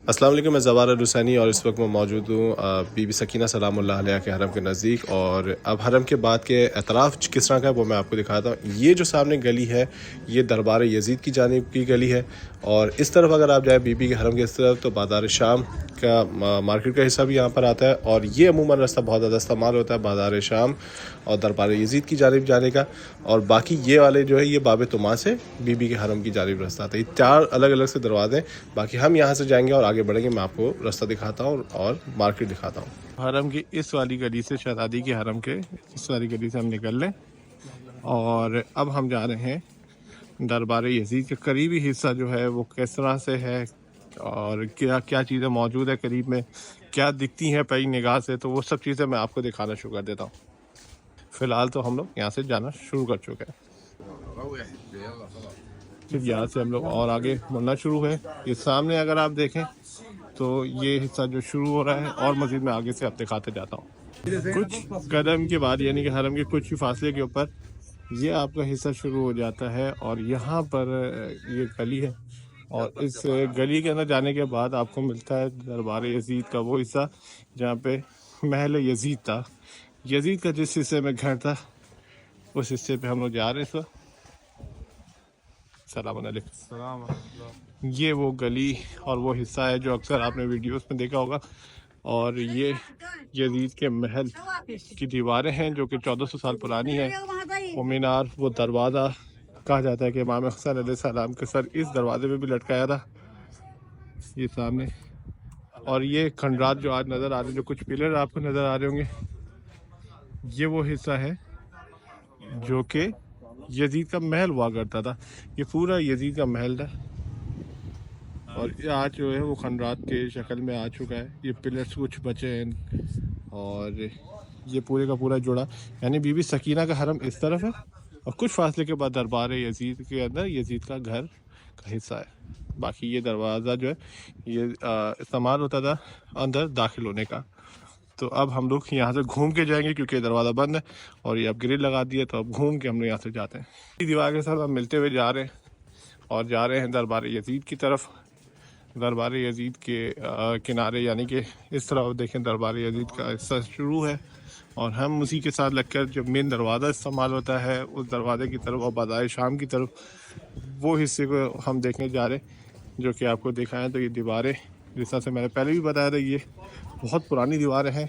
السلام علیکم، میں زوار الحسینی اور اس وقت میں موجود ہوں بی بی سکینہ سلام اللہ علیہ کے حرم کے نزدیک، اور اب حرم کے بعد کے اطراف کس طرح کا ہے وہ میں آپ کو دکھاتا ہوں۔ یہ جو سامنے گلی ہے یہ دربار یزید کی جانب کی گلی ہے، اور اس طرف اگر آپ جائیں بی بی کے حرم کے اس طرف تو بازار شام کا مارکیٹ کا حصہ بھی یہاں پر آتا ہے، اور یہ عموماً راستہ بہت زیادہ استعمال ہوتا ہے بازار شام اور دربار یزید کی جانب جانے کا، اور باقی یہ والے جو ہے یہ باب طماع سے بی بی کے حرم کی جانب راستہ آتا ہے۔ یہ 4 الگ الگ سے دروازے ہیں، باقی ہم یہاں سے جائیں گے اور آگے بڑھیں گے، میں آپ کو راستہ دکھاتا ہوں اور مارکیٹ دکھاتا ہوں۔ حرم کی اس والی گلی سے، شہزادی کے حرم کے اس والی گلی سے ہم نکل لیں، اور اب ہم جا رہے ہیں دربار یزید کے قریبی حصہ جو ہے وہ کس طرح سے ہے اور کیا کیا چیزیں موجود ہے قریب میں، کیا دکھتی ہیں پہلی نگاہ سے، تو وہ سب چیزیں میں آپ کو دکھانا شروع کر دیتا ہوں۔ فی الحال تو ہم لوگ یہاں سے جانا شروع کر چکے ہیں، پھر یہاں سے ہم لوگ اور آگے بڑھنا شروع ہے۔ یہ سامنے اگر آپ دیکھیں تو یہ حصہ جو شروع ہو رہا ہے، اور مزید میں آگے سے آپ دکھاتے جاتا ہوں۔ کچھ قدم کے بعد یعنی کہ حرم کے کچھ ہی فاصلے کے اوپر یہ آپ کا حصہ شروع ہو جاتا ہے، اور یہاں پر یہ گلی ہے، اور اس گلی کے اندر جانے کے بعد آپ کو ملتا ہے دربار یزید کا وہ حصہ جہاں پہ محل یزید تھا۔ یزید کا جس حصے میں گھر تھا اس حصے پہ ہم لوگ جا رہے ہیں اس وقت۔ السلام علیکم۔ یہ وہ گلی اور وہ حصہ ہے جو اکثر آپ نے ویڈیوز میں دیکھا ہوگا، اور یہ یزید کے محل کی دیواریں ہیں جو کہ 1400 سال پرانی ہے۔ وہ مینار، وہ دروازہ کہا جاتا ہے کہ امام حسین علیہ السلام کے سر اس دروازے پہ بھی لٹکایا تھا، یہ سامنے۔ اور یہ کھنڈرات جو آج نظر آ رہے ہیں، جو کچھ پلر آپ کو نظر آ رہے ہوں گے، یہ وہ حصہ ہے جو کہ یزید کا محل ہوا کرتا تھا۔ یہ پورا یزید کا محل تھا، اور یہ آج جو ہے وہ کھنڈرات کے شکل میں آ چکا ہے۔ یہ پلرز کچھ بچے ہیں، اور یہ پورے کا پورا جڑا، یعنی بی بی سکینہ کا حرم اس طرف ہے، اور کچھ فاصلے کے بعد دربار یزید کے اندر یزید کا گھر کا حصہ ہے۔ باقی یہ دروازہ جو ہے یہ استعمال ہوتا تھا اندر داخل ہونے کا۔ تو اب ہم لوگ یہاں سے گھوم کے جائیں گے کیونکہ یہ دروازہ بند ہے، اور یہ اب گرل لگا دی ہے، تو اب گھوم کے ہم لوگ یہاں سے جاتے ہیں۔ دیوار کے ساتھ ہم ملتے ہوئے جا رہے ہیں، اور جا رہے ہیں دربار یزید کی طرف۔ دربار یزید کے کنارے یعنی کہ اس طرح دیکھیں دربار یزید کا حصہ شروع ہے، اور ہم اسی کے ساتھ لگ کر جو مین دروازہ استعمال ہوتا ہے اس دروازے کی طرف اور بازار شام کی طرف وہ حصے کو ہم دیکھنے جا رہے ہیں، جو کہ آپ کو دکھائیں تو یہ دیواریں جس طرح سے میں نے پہلے بھی بتایا تھا یہ بہت پرانی دیواریں ہیں،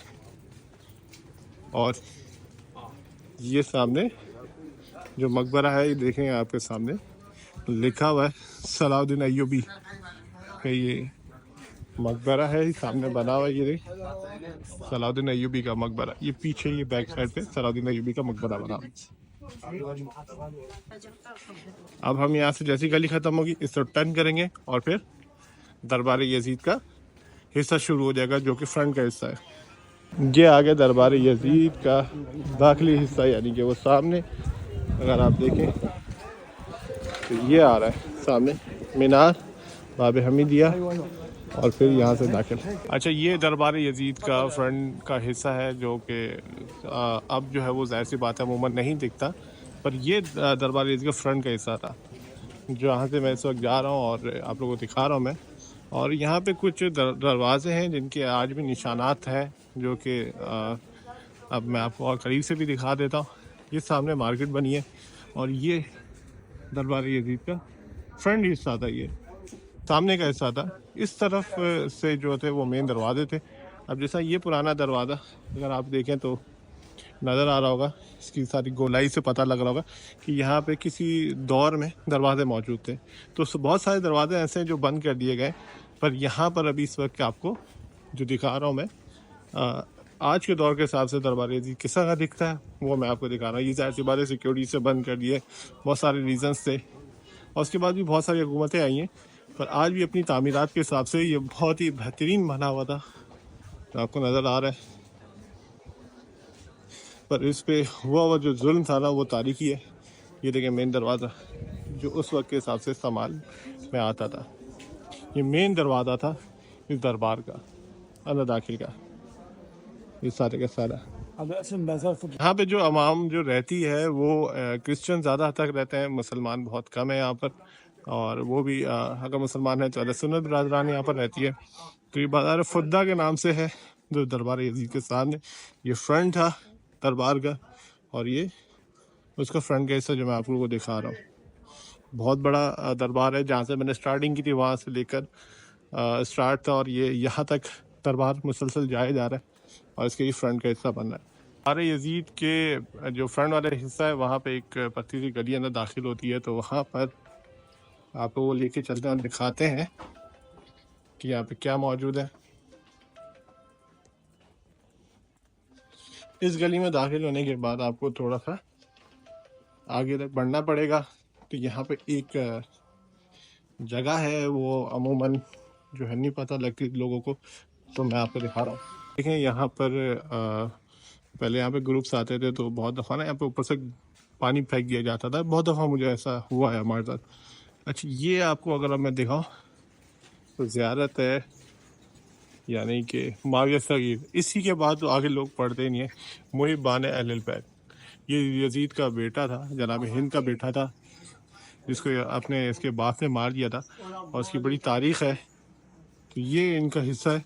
اور یہ سامنے جو مقبرہ ہے یہ دیکھیں آپ کے سامنے لکھا ہوا ہے صلاح الدین ایوبی کہ یہ مقبرہ ہے، سامنے بنا ہوا ہے، یہ دیکھ صلاح الدین ایوبی کا مقبرہ، یہ پیچھے یہ بیک سائڈ پہ صلاح الدین ایوبی کا مقبرہ بنا ہوا ہے۔ اب ہم یہاں سے جیسی گلی ختم ہوگی اس طرف ٹرن کریں گے، اور پھر دربار یزید کا حصہ شروع ہو جائے گا جو کہ فرنٹ کا حصہ ہے۔ یہ آگے دربار یزید کا داخلی حصہ، یعنی کہ وہ سامنے اگر آپ دیکھیں تو یہ آ رہا ہے سامنے مینار باب حمیدیہ، اور پھر یہاں سے داخل۔ اچھا، یہ دربار یزید کا فرنٹ کا حصہ ہے جو کہ اب جو ہے وہ ظاہر سی بات ہے عموماً نہیں دکھتا، پر یہ دربار یزید کا فرنٹ کا حصہ تھا جہاں سے میں اس وقت جا رہا ہوں اور آپ لوگوں کو دکھا رہا ہوں میں۔ اور یہاں پہ کچھ دروازے ہیں جن کے آج بھی نشانات ہیں، جو کہ اب میں آپ کو اور قریب سے بھی دکھا دیتا ہوں۔ یہ سامنے مارکیٹ بنی ہے، اور یہ دربار یزید کا فرنٹ حصہ تھا، یہ سامنے کا حصہ تھا۔ اس طرف سے جو تھے وہ مین دروازے تھے۔ اب جیسا یہ پرانا دروازہ اگر آپ دیکھیں تو نظر آ رہا ہوگا، اس کی ساری گولائی سے پتہ لگ رہا ہوگا کہ یہاں پہ کسی دور میں دروازے موجود تھے۔ تو بہت سارے دروازے ایسے ہیں جو بند کر دیے گئے، پر یہاں پر ابھی اس وقت آپ کو جو دکھا رہا ہوں میں آج کے دور کے حساب سے دربار یزید کس طرح دکھتا ہے وہ میں آپ کو دکھا رہا ہوں۔ یہ ظاہر سی بات ہے سیکیورٹی سے بند کر دیے، بہت سارے ریزنس تھے، اور اس کے بعد بھی بہت ساری حکومتیں آئی ہیں، پر آج بھی اپنی تعمیرات کے حساب سے یہ بہت ہی بہترین بنا ہوا تھا، آپ کو نظر آ رہا ہے۔ پر اس پہ ہوا ہوا جو ظلم تھا نا وہ تاریخی ہے۔ یہ دیکھیں مین دروازہ جو اس وقت کے حساب سے استعمال میں آتا تھا، یہ مین دروازہ تھا اس دربار کا اندر داخل کا، یہ سارے کا سارا۔ یہاں پہ جو عوام جو رہتی ہے وہ کرسچن زیادہ حد تک رہتے ہیں، مسلمان بہت کم ہیں یہاں پر، اور وہ بھی اگر مسلمان ہیں تو اہل سنت برادران یہاں پر رہتی ہے. تو یہ بازار فدا کے نام سے ہے جو دربار یزید کے سامنے. یہ فرنٹ تھا دربار کا اور یہ اس کا فرنٹ کا حصہ جو میں آپ لوگوں کو دکھا رہا ہوں. بہت بڑا دربار ہے. جہاں سے میں نے سٹارٹنگ کی تھی وہاں سے لے کر سٹارٹ تھا اور یہ یہاں تک دربار مسلسل جایا جا رہا ہے اور اس کے یہ فرنٹ کا حصہ بن رہا ہے. دربار یزید کے جو فرنٹ والا حصہ ہے وہاں پہ ایک پتلی سی گلی اندر داخل ہوتی ہے. تو وہاں پر آپ کو وہ لے کے چلتے ہیں اور دکھاتے ہیں کہ یہاں پہ کیا موجود ہے. اس گلی میں داخل ہونے کے بعد آپ کو تھوڑا سا آگے تک بڑھنا پڑے گا. تو یہاں پہ ایک جگہ ہے وہ عموماً جو ہے نہیں پتہ لگتی لوگوں کو, تو میں آپ کو دکھا رہا ہوں. دیکھیں یہاں پر پہلے یہاں پہ گروپس آتے تھے تو بہت دفعہ نا یہاں پہ اوپر سے پانی پھینک دیا جاتا تھا. بہت دفعہ مجھے ایسا ہوا ہے ہمارے ساتھ. اچھا یہ آپ کو اگر میں دکھاؤں تو زیارت ہے یعنی کہ معاویہ صغیر. اسی کے بعد تو آگے لوگ پڑھتے ہی نہیں ہیں. محب بان اہل البیت, یہ یزید کا بیٹا تھا, جناب ہند کا بیٹا تھا, جس کو اپنے اس کے باپ نے مار دیا تھا اور اس کی بڑی تاریخ ہے. تو یہ ان کا حصہ ہے.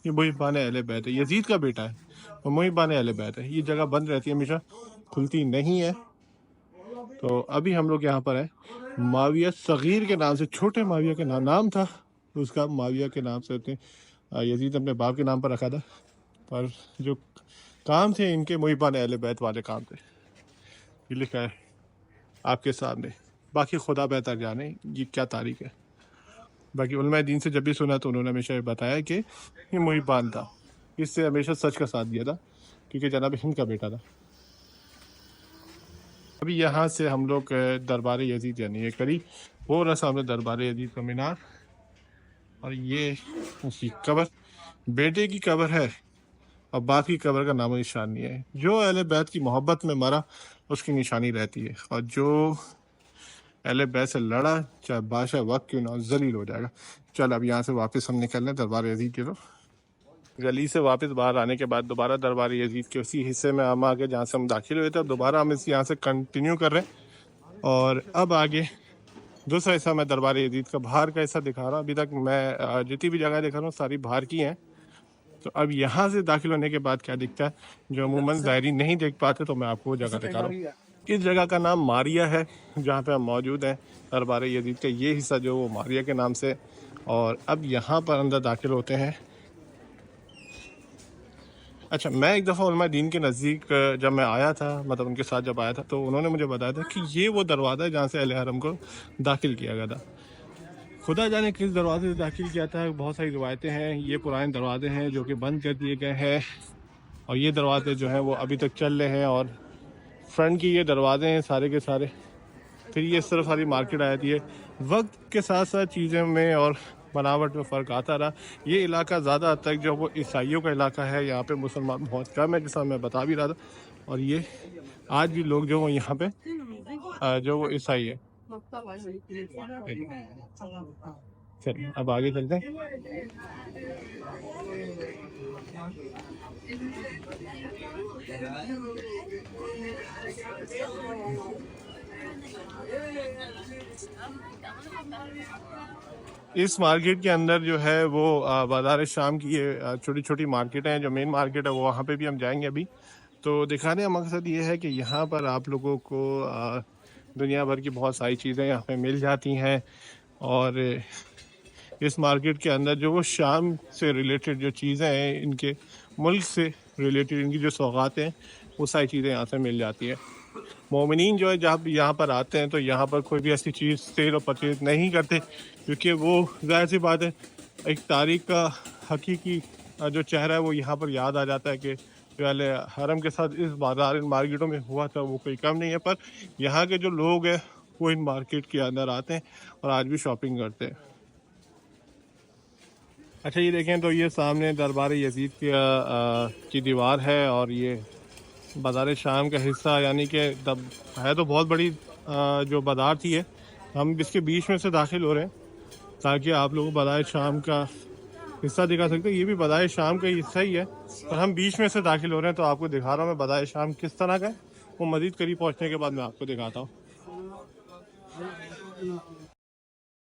یہ محب بان اہل بیت ہے, یزید کا بیٹا ہے اور محب بان اہل بیت ہے. یہ جگہ بند رہتی ہے ہمیشہ, کھلتی نہیں ہے. تو ابھی ہم لوگ یہاں پر ہیں. معاویہ صغیر کے نام سے, چھوٹے معاویہ کے نام تھا اس کا, معاویہ کے نام سے ہوتے یزید اپنے باپ کے نام پر رکھا تھا, پر جو کام تھے ان کے محب بان اہل بیت والے کام تھے. یہ لکھا ہے آپ کے سامنے. باقی خدا بہتر جانے یہ کیا تاریخ ہے. باقی علماء دین سے جب بھی سنا تو انہوں نے ہمیشہ یہ بتایا کہ یہ محب بان تھا, اس سے ہمیشہ سچ کا ساتھ دیا تھا کیونکہ جناب ہند کا بیٹا تھا. ابھی یہاں سے ہم لوگ دربار یزید یعنی یہ قریب وہ رہا سامنے دربار یزید کا مینار, اور یہ اس کی قبر, بیٹے کی قبر ہے اور باپ کی قبر کا نام و نشان نہیں ہے. جو اہل بیت کی محبت میں مرا اس کی نشانی رہتی ہے, اور جو اہل بیت سے لڑا چاہے بادشاہ وقت کیوں نہ ذلیل ہو جائے گا. چل اب یہاں سے واپس ہم نکل رہے ہیں دربار یزید کی طرف. گلی سے واپس باہر آنے کے بعد دوبارہ دربار یزید کے اسی حصے میں ہم آگے جہاں سے ہم داخل ہوئے تھے, اب دوبارہ ہم اس یہاں سے کنٹینیو کر رہے ہیں. اور اب آگے دوسرا حصہ میں دربار یزید کا باہر کا حصہ دکھا رہا ہوں. ابھی تک میں جتنی بھی جگہ دکھا رہا ہوں ساری باہر کی ہیں. تو اب یہاں سے داخل ہونے کے بعد کیا دکھتا ہے جو عموماً زائرین نہیں دیکھ پاتے, تو میں آپ کو وہ جگہ دکھا رہا ہوں. اس جگہ کا نام ماریہ ہے جہاں پہ ہم موجود ہیں. دربار یزید کا یہ حصہ جو وہ ماریہ کے نام سے. اور اب یہاں پر اندر داخل ہوتے ہیں. اچھا میں ایک دفعہ علماء دین کے نزدیک جب میں آیا تھا, مطلب ان کے ساتھ جب آیا تھا, تو انہوں نے مجھے بتایا تھا کہ یہ وہ دروازہ ہے جہاں سے اہل حرم کو داخل کیا گیا تھا. خدا جانے کس دروازے سے داخل کیا تھا, بہت ساری روایتیں ہیں. یہ پرانے دروازے ہیں جو کہ بند کر دیے گئے ہیں, اور یہ دروازے جو ہیں وہ ابھی تک چل رہے ہیں. اور فرنٹ کی یہ دروازے ہیں سارے کے سارے. پھر یہ اس طرف ساری مارکیٹ آ جاتی ہے. وقت کے ساتھ ساتھ چیزوں میں اور بناوٹ میں فرق آتا رہا. یہ علاقہ زیادہ حد تک جو وہ عیسائیوں کا علاقہ ہے, یہاں پہ مسلمان بہت کم ہے جیسا میں بتا بھی رہا تھا. اور یہ آج بھی لوگ جو وہ یہاں پہ جو وہ عیسائی ہے. چلیے اب آگے چلتے ہیں. اس مارکیٹ کے اندر جو ہے وہ بازار شام کی یہ چھوٹی چھوٹی مارکیٹیں ہیں. جو مین مارکیٹ ہے وہ وہاں پہ بھی ہم جائیں گے ابھی. تو دکھانے کا مقصد یہ ہے کہ یہاں پر آپ لوگوں کو دنیا بھر کی بہت ساری چیزیں یہاں پہ مل جاتی ہیں. اور اس مارکیٹ کے اندر جو وہ شام سے ریلیٹڈ جو چیزیں ہیں, ان کے ملک سے ریلیٹڈ ان کی جو سوغات ہیں, وہ ساری چیزیں یہاں سے مل جاتی ہیں. مومنین جو ہے جب یہاں پر آتے ہیں تو یہاں پر کوئی بھی ایسی چیز سیل اور پرچیز نہیں کرتے, کیونکہ وہ ظاہر سی بات ہے ایک تاریخ کا حقیقی جو چہرہ ہے وہ یہاں پر یاد آ جاتا ہے کہ جو اہل حرم کے ساتھ اس بازار ان مارکیٹوں میں ہوا تھا وہ کوئی کم نہیں ہے. پر یہاں کے جو لوگ ہیں وہ ان مارکیٹ کے اندر آتے ہیں اور آج بھی شاپنگ کرتے ہیں. اچھا یہ دیکھیں تو یہ سامنے دربار یزید کی دیوار ہے, اور یہ بازار شام کا حصہ, یعنی کہ ہے تو بہت بڑی جو بازار تھی ہے. ہم اس کے بیچ میں سے داخل ہو رہے ہیں تاکہ آپ لوگوں کو بازار شام کا حصہ دکھا سکتے ہیں. یہ بھی بازار شام کا حصہ ہی ہے, اور ہم بیچ میں سے داخل ہو رہے ہیں. تو آپ کو دکھا رہا ہوں میں بازار شام کس طرح کا ہے. وہ مزید قریب پہنچنے کے بعد میں آپ کو دکھاتا ہوں.